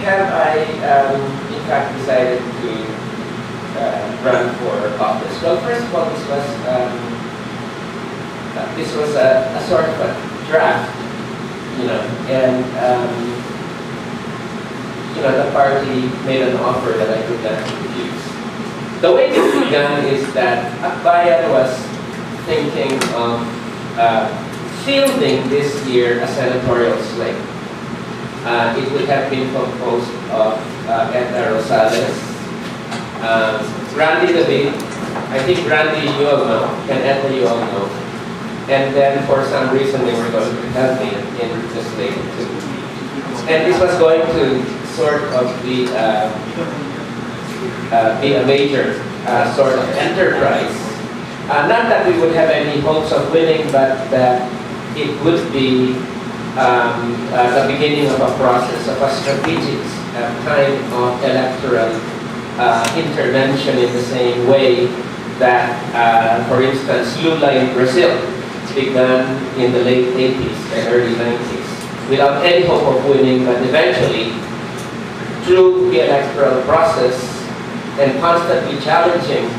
have I, in fact, decided to run for office? Well, first of all, this was a sort of a draft, and the party made an offer that I could not refuse. The way this began is that Akbayan was thinking of fielding this year a senatorial slate. It would have been composed of Edna Rosales, Randy David, I think Randy you all know, and Edna you all know. And then for some reason they were going to help me in the slate too. And this was going to sort of be a major sort of enterprise. Not that we would have any hopes of winning, but that it would be the beginning of a process, of a strategic kind of electoral intervention in the same way that, for instance, Lula in Brazil began in the late 80s and early 90s without any hope of winning, but eventually, through the electoral process and constantly challenging,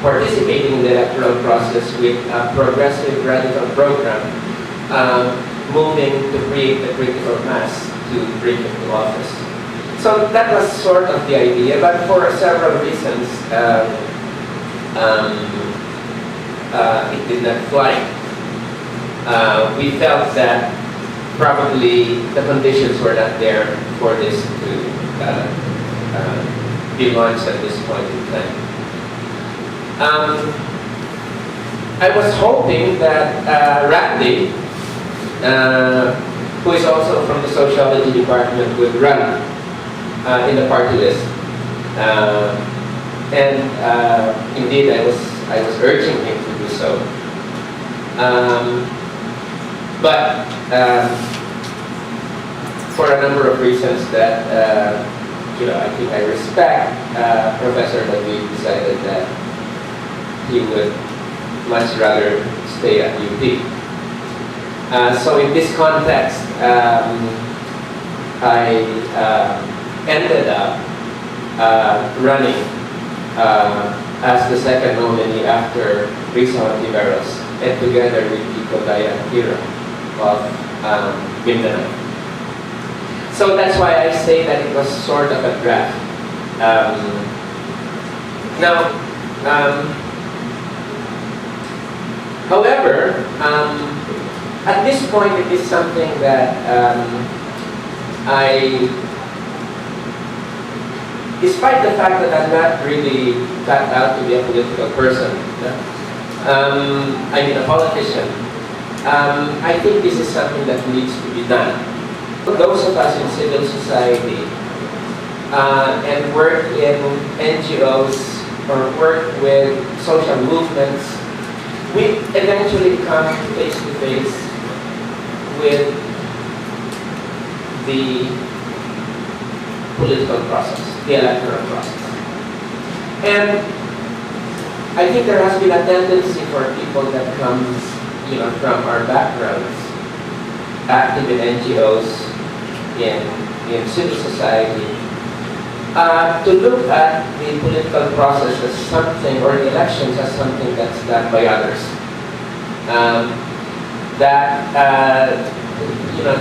participating in the electoral process with a progressive radical program, moving to create the critical mass to bring it to office. So that was sort of the idea, but for several reasons, it did not fly. We felt that probably the conditions were not there for this to be launched at this point in time. I was hoping that Randy, who is also from the sociology department, would run in the party list. Indeed, I was urging him to do so. But for a number of reasons that I think I respect, Professor David decided that he would much rather stay at UP. So in this context, I ended up running as the second nominee after Risa Ontiveros, and together with Pico Dayan Hira of Mindanao. So that's why I say that it was sort of a draft. However, at this point it is something that despite the fact that I'm not really cut out to be a political person, I mean a politician, I think this is something that needs to be done. Those of us in civil society and work in NGOs or work with social movements, we eventually come face to face with the political process, the electoral process. And I think there has been a tendency for people that comes, from our backgrounds, active in NGOs, in civil society, to look at the political process as something, or the elections as something that's done by others.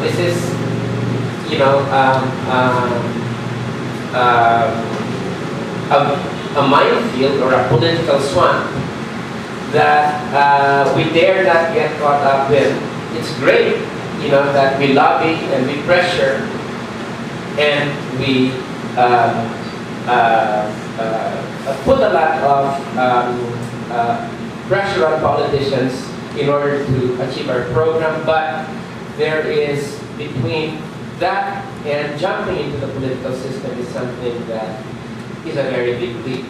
This is, a minefield or a political swamp that we dare not get caught up in. It's great, that we lobby and we pressure and we put a lot of pressure on politicians in order to achieve our program, but there is, between that and jumping into the political system, is something that is a very big leap.